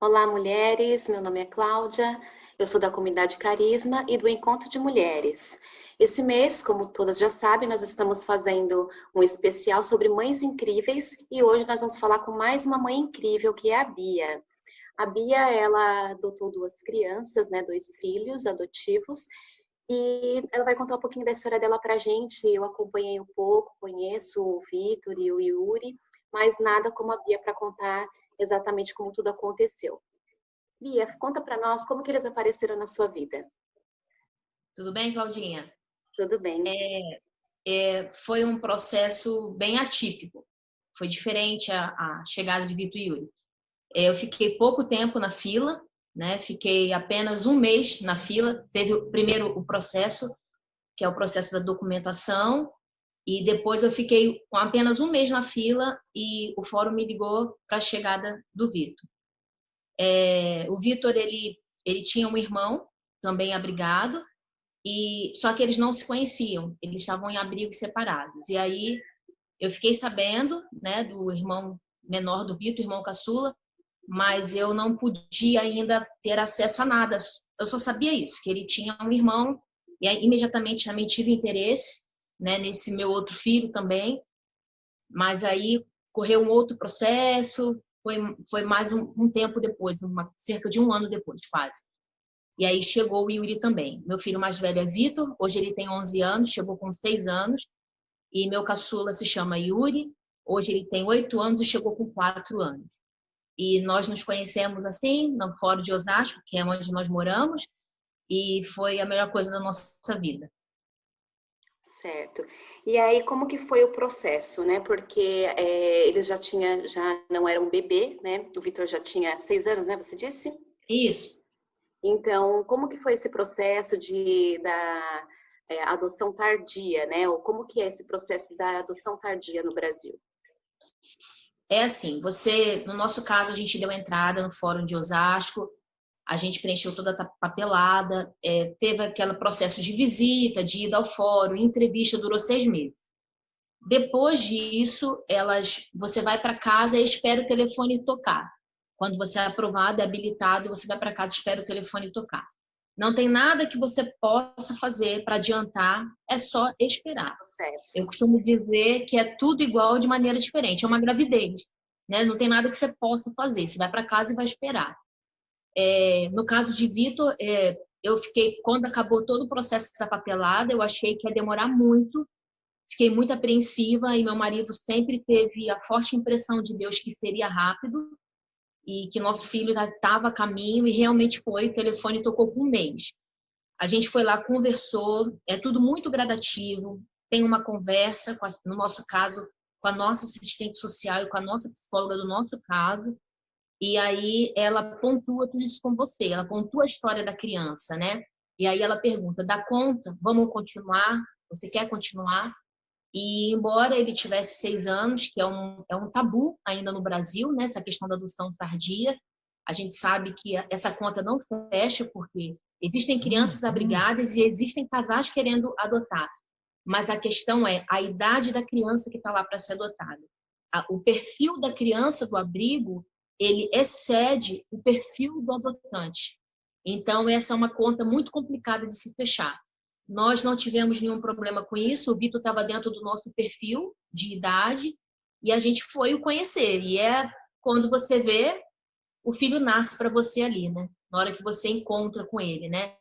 Olá, mulheres. Meu nome é Cláudia. Eu sou da comunidade Carisma e do Encontro de Mulheres. Esse mês, como todas já sabem, nós estamos fazendo um especial sobre mães incríveis e hoje nós vamos falar com mais uma mãe incrível, que é a Bia. A Bia, ela adotou duas crianças, né, dois filhos adotivos, e ela vai contar um pouquinho da história dela pra gente. Eu acompanhei um pouco, conheço o Vitor e o Yuri, mas nada como a Bia para contar exatamente como tudo aconteceu. Bia, conta para nós como que eles apareceram na sua vida. Tudo bem, Claudinha? Tudo bem? Foi um processo bem atípico. Foi diferente a chegada de Vitor e Yuri. Eu fiquei pouco tempo na fila, né? Fiquei apenas um mês na fila. Teve primeiro o processo, que é o processo da documentação, e depois eu fiquei com apenas um mês na fila e o fórum me ligou para a chegada do Vitor. O Vitor, ele tinha um irmão também abrigado, e só que eles não se conheciam, eles estavam em abrigos separados. E aí eu fiquei sabendo, né, do irmão menor do Vitor, irmão caçula, mas eu não podia ainda ter acesso a nada. Eu só sabia isso, que ele tinha um irmão, e aí imediatamente também tive interesse, né, nesse meu outro filho também, mas aí correu um outro processo, foi mais um tempo depois, cerca de um ano depois, quase. E aí chegou o Yuri também. Meu filho mais velho é Vitor, hoje ele tem 11 anos, chegou com 6 anos. E meu caçula se chama Yuri, hoje ele tem 8 anos e chegou com 4 anos. E nós nos conhecemos assim, no Fórum de Osasco, que é onde nós moramos, e foi a melhor coisa da nossa vida. Certo. E aí, como que foi o processo, né? Porque eles já não eram bebê, né? O Vitor já tinha 6 anos, né? Você disse? Isso. Então, como que foi esse processo da adoção tardia, né? Ou como que é esse processo da adoção tardia no Brasil? É assim, no nosso caso, a gente deu entrada no Fórum de Osasco, a gente preencheu toda a papelada, teve aquele processo de visita, de ida ao fórum, entrevista, durou 6 meses. Depois disso, você vai para casa e espera o telefone tocar. Quando você é aprovado, é habilitado, você vai para casa e espera o telefone tocar. Não tem nada que você possa fazer para adiantar, é só esperar. Eu Processo. costumo dizer que é tudo igual de maneira diferente, é uma gravidez, né? Não tem nada que você possa fazer, você vai para casa e vai esperar. No caso de Vitor, eu fiquei, quando acabou todo o processo da papelada, eu achei que ia demorar muito, fiquei muito apreensiva e meu marido sempre teve a forte impressão de Deus que seria rápido e que nosso filho já estava a caminho e realmente foi, o telefone tocou por um mês. A gente foi lá, conversou, é tudo muito gradativo, tem uma conversa, no nosso caso, com a nossa assistente social e com a nossa psicóloga do nosso caso, e aí ela pontua tudo isso com você, ela pontua a história da criança, né? E aí ela pergunta, dá conta? Vamos continuar? Você quer continuar? E embora ele tivesse 6 anos, que é um tabu ainda no Brasil, né, essa questão da adoção tardia, a gente sabe que essa conta não fecha, porque existem crianças abrigadas e existem casais querendo adotar. Mas a questão é a idade da criança que está lá para ser adotada. O perfil da criança do abrigo, ele excede o perfil do adotante. Então, essa é uma conta muito complicada de se fechar. Nós não tivemos nenhum problema com isso, o Vitor estava dentro do nosso perfil de idade e a gente foi o conhecer. E é quando você vê, o filho nasce para você ali, né? Na hora que você encontra com ele, né?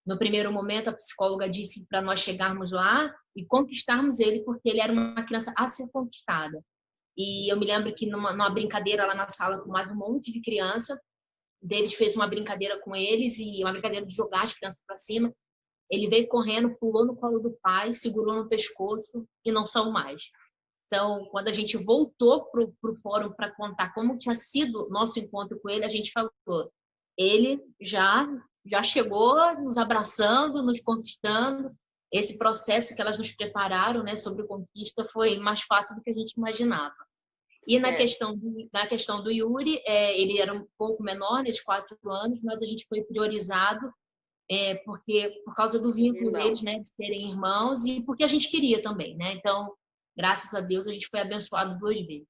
No primeiro momento, a psicóloga disse para nós chegarmos lá e conquistarmos ele, porque ele era uma criança a ser conquistada. E eu me lembro que numa brincadeira lá na sala com mais um monte de criança, David fez uma brincadeira com eles e uma brincadeira de jogar as crianças para cima. Ele veio correndo, pulou no colo do pai, segurou no pescoço e não saiu mais. Então, quando a gente voltou para o fórum para contar como tinha sido nosso encontro com ele, a gente falou, ele já chegou nos abraçando, nos conquistando. Esse processo que elas nos prepararam, né, sobre conquista foi mais fácil do que a gente imaginava. E Certo. na questão do Yuri, ele era um pouco menor, né, de 4 anos, mas a gente foi priorizado porque por causa do vínculo deles, Irmãos. né, de serem irmãos e porque a gente queria também, né? Então, graças a Deus, a gente foi abençoado 2 vezes.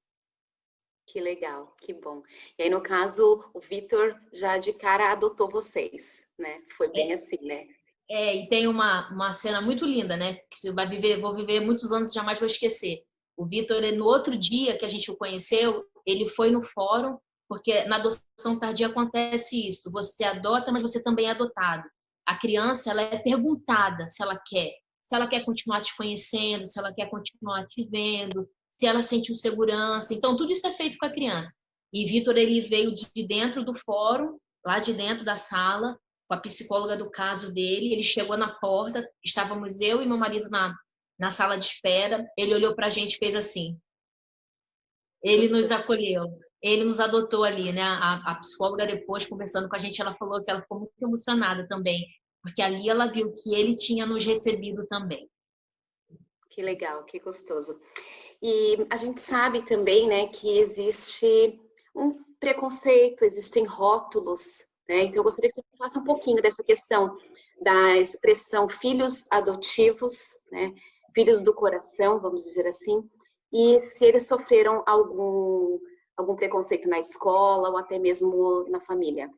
Que legal, que bom. E aí, no caso, o Vitor já de cara adotou vocês, né? Foi bem assim, né? E tem uma cena muito linda, né? Que você vai viver, vou viver muitos anos, jamais vou esquecer. O Vitor, no outro dia que a gente o conheceu, ele foi no fórum, porque na adoção tardia acontece isso. Você adota, mas você também é adotado. A criança, ela é perguntada se ela quer continuar te conhecendo, se ela quer continuar te vendo, se ela sentiu segurança. Então, tudo isso é feito com a criança. E Vitor, ele veio de dentro do fórum, lá de dentro da sala, com a psicóloga do caso dele. Ele chegou na porta, estávamos eu e meu marido na sala de espera. Ele olhou para a gente e fez assim. Ele nos acolheu, ele nos adotou ali, né? A psicóloga, depois, conversando com a gente, ela falou que ela ficou muito emocionada também, porque ali ela viu que ele tinha nos recebido também. Que legal, que gostoso. E a gente sabe também, né, que existe um preconceito, existem rótulos, né? Então eu gostaria que você falasse um pouquinho dessa questão da expressão filhos adotivos, né? Filhos do coração, vamos dizer assim, e se eles sofreram algum preconceito na escola ou até mesmo na família.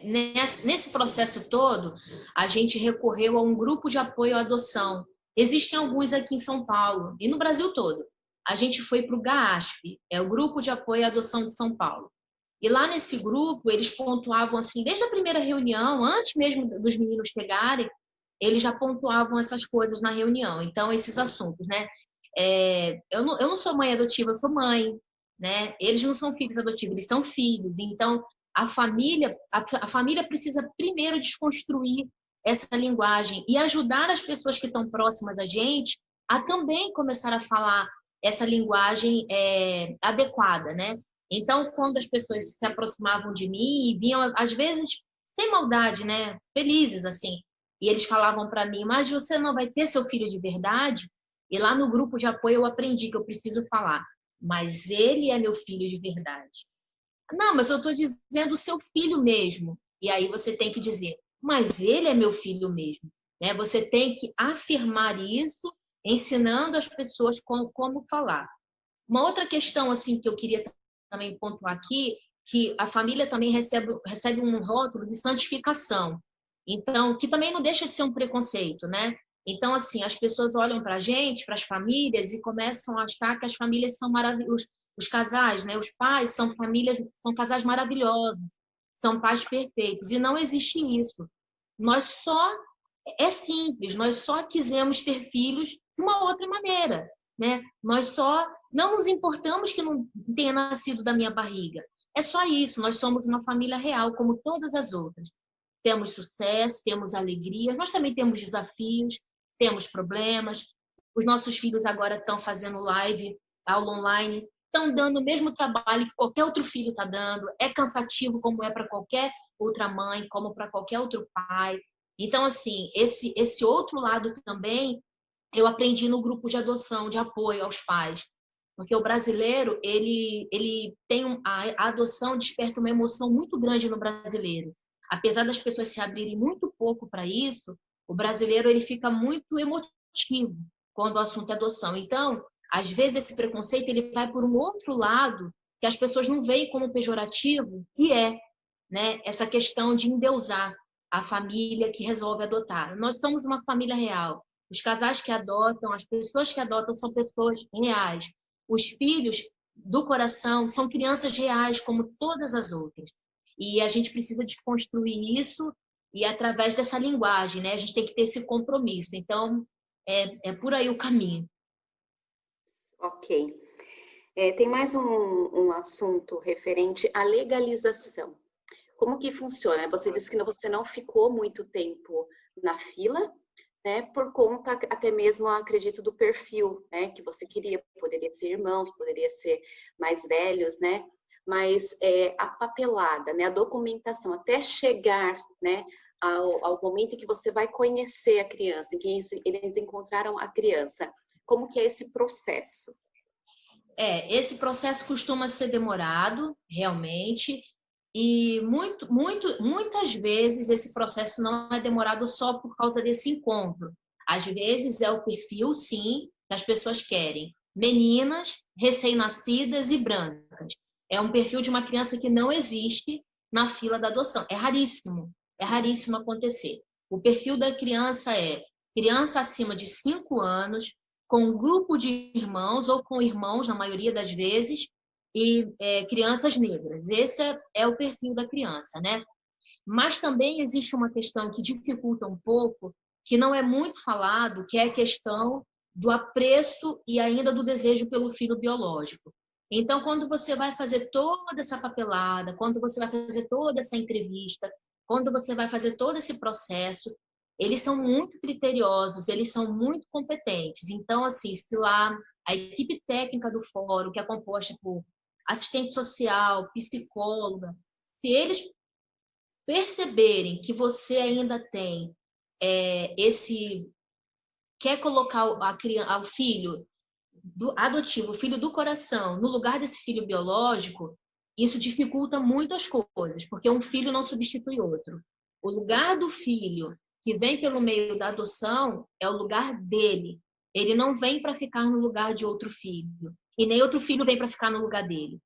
Nesse processo todo, a gente recorreu a um grupo de apoio à adoção. Existem alguns aqui em São Paulo e no Brasil todo. A gente foi para o GAASP, é o Grupo de Apoio à Adoção de São Paulo. E lá nesse grupo, eles pontuavam assim, desde a primeira reunião, antes mesmo dos meninos chegarem, eles já pontuavam essas coisas na reunião. Então, esses assuntos, né? Eu não sou mãe adotiva, eu sou mãe, né? Eles não são filhos adotivos, eles são filhos. Então, a família precisa primeiro desconstruir essa linguagem e ajudar as pessoas que estão próximas da gente a também começar a falar essa linguagem adequada, né? Então, quando as pessoas se aproximavam de mim e vinham, às vezes, sem maldade, né? Felizes, assim, e eles falavam para mim, mas você não vai ter seu filho de verdade? E lá no grupo de apoio eu aprendi que eu preciso falar, mas ele é meu filho de verdade. Não, mas eu estou dizendo seu filho mesmo. E aí você tem que dizer, mas ele é meu filho mesmo. Né? Você tem que afirmar isso, ensinando as pessoas como falar. Uma outra questão assim que eu queria também pontuar aqui, que a família também recebe um rótulo de santificação. Então, que também não deixa de ser um preconceito, né? Então, assim, as pessoas olham para a gente, para as famílias, e começam a achar que as famílias são maravilhosas. Os casais, né? Os pais são famílias, são casais maravilhosos, são pais perfeitos. E não existe isso. Nós só é simples, nós só quisemos ter filhos de uma outra maneira, né? Nós só não nos importamos que não tenha nascido da minha barriga. É só isso, nós somos uma família real, como todas as outras. Temos sucesso, temos alegria, nós também temos desafios, temos problemas. Os nossos filhos agora estão fazendo live, aula online, estão dando o mesmo trabalho que qualquer outro filho está dando. É cansativo, como é para qualquer outra mãe, como para qualquer outro pai. Então, assim, esse outro lado também eu aprendi no grupo de adoção, de apoio aos pais. Porque o brasileiro, ele tem a adoção desperta uma emoção muito grande no brasileiro. Apesar das pessoas se abrirem muito pouco para isso, o brasileiro ele fica muito emotivo quando o assunto é adoção. Então, às vezes esse preconceito ele vai por um outro lado que as pessoas não veem como pejorativo, que é, né, essa questão de endeusar a família que resolve adotar. Nós somos uma família real. Os casais que adotam, as pessoas que adotam são pessoas reais. Os filhos do coração são crianças reais, como todas as outras. E a gente precisa desconstruir isso e através dessa linguagem, né? A gente tem que ter esse compromisso. Então, é por aí o caminho. Ok. Tem mais um assunto referente à legalização. Como que funciona? Você disse que você não ficou muito tempo na fila, né? Por conta até mesmo, acredito, do perfil, né? Que você queria, poderia ser irmãos, poderia ser mais velhos, né? Mas a papelada, né? A documentação até chegar, né? Ao momento em que você vai conhecer a criança, em que eles encontraram a criança. Como que é esse processo? Esse processo costuma ser demorado, realmente, e muitas vezes esse processo não é demorado só por causa desse encontro. Às vezes é o perfil, sim, que as pessoas querem. meninas, recém-nascidas e brancas. É um perfil de uma criança que não existe na fila da adoção. É raríssimo acontecer. O perfil da criança é criança acima de 5 anos, com um grupo de irmãos ou com irmãos, na maioria das vezes, e crianças negras. Esse é o perfil da criança, né? Mas também existe uma questão que dificulta um pouco, que não é muito falado, que é a questão do apreço e ainda do desejo pelo filho biológico. Então, quando você vai fazer toda essa papelada, quando você vai fazer toda essa entrevista, quando você vai fazer todo esse processo, eles são muito criteriosos, eles são muito competentes. Então, assim, se lá a equipe técnica do fórum, que é composta por assistente social, psicóloga, se eles perceberem que você ainda tem quer colocar o filho adotivo, o filho do coração, no lugar desse filho biológico, isso dificulta muito as coisas, porque um filho não substitui outro. O lugar do filho que vem pelo meio da adoção é o lugar dele. Ele não vem para ficar no lugar de outro filho. E nem outro filho vem para ficar no lugar dele.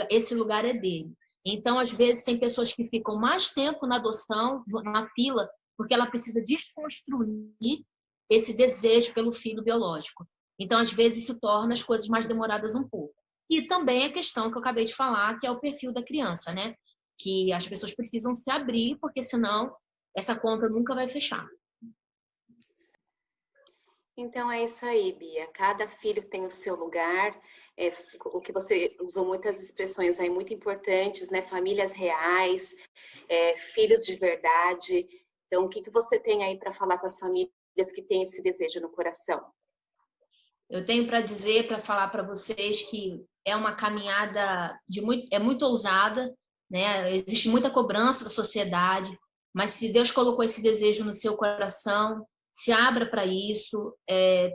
Esse lugar é dele. Então, às vezes, tem pessoas que ficam mais tempo na adoção, na fila, porque ela precisa desconstruir esse desejo pelo filho biológico. Então, às vezes, isso torna as coisas mais demoradas um pouco. E também a questão que eu acabei de falar, que é o perfil da criança, né? Que as pessoas precisam se abrir, porque senão essa conta nunca vai fechar. Então é isso aí, Bia. Cada filho tem o seu lugar. O que você usou muitas expressões aí muito importantes, né? Famílias reais, filhos de verdade. Então, o que você tem aí para falar com as famílias que têm esse desejo no coração? Eu tenho para dizer, para falar para vocês que é uma caminhada muito ousada, né? Existe muita cobrança da sociedade, mas se Deus colocou esse desejo no seu coração, se abra para isso.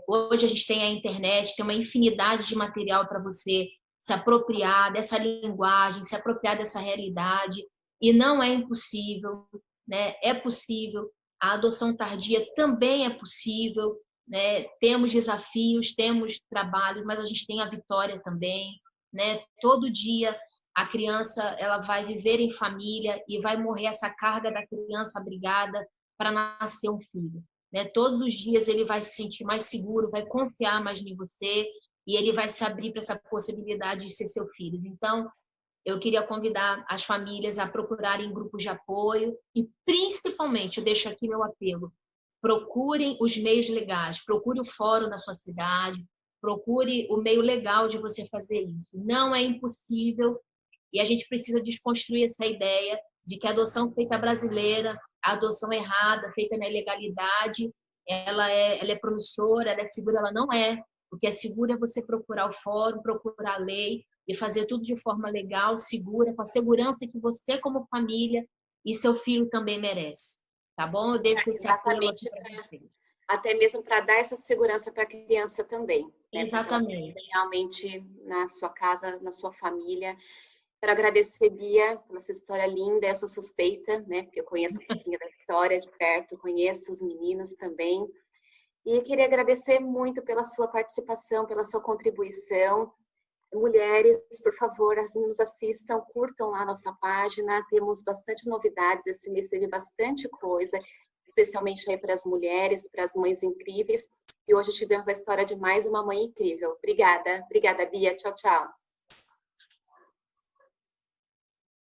Hoje a gente tem a internet, tem uma infinidade de material para você se apropriar dessa linguagem, se apropriar dessa realidade, e não é impossível, né? É possível. A adoção tardia também é possível, né? Temos desafios, temos trabalhos, mas a gente tem a vitória também, né? Todo dia a criança ela vai viver em família e vai morrer essa carga da criança abrigada para nascer um filho, né? Todos os dias ele vai se sentir mais seguro, vai confiar mais em você e ele vai se abrir para essa possibilidade de ser seu filho. Então, eu queria convidar as famílias a procurarem grupos de apoio e, principalmente, eu deixo aqui meu apelo, procurem os meios legais, procure o fórum da sua cidade, procure o meio legal de você fazer isso. Não é impossível e a gente precisa desconstruir essa ideia de que a adoção feita brasileira, a adoção errada, feita na ilegalidade, ela é promissora, ela é segura, ela não é. O que é seguro é você procurar o fórum, procurar a lei e fazer tudo de forma legal, segura, com a segurança que você, como família, e seu filho também merece. Tá bom? Eu deixo esse apelo aqui para vocês. Até mesmo para dar essa segurança para a criança também. Né? Exatamente. Realmente na sua casa, na sua família. Quero agradecer, Bia, pela essa história linda. Eu sou suspeita, né? Porque eu conheço um pouquinho da história de perto, conheço os meninos também. E queria agradecer muito pela sua participação, pela sua contribuição. Mulheres, por favor, nos assistam, curtam lá a nossa página. Temos bastante novidades. Esse mês teve bastante coisa, especialmente aí para as mulheres, para as mães incríveis. E hoje tivemos a história de mais uma mãe incrível. Obrigada, Bia. Tchau, tchau.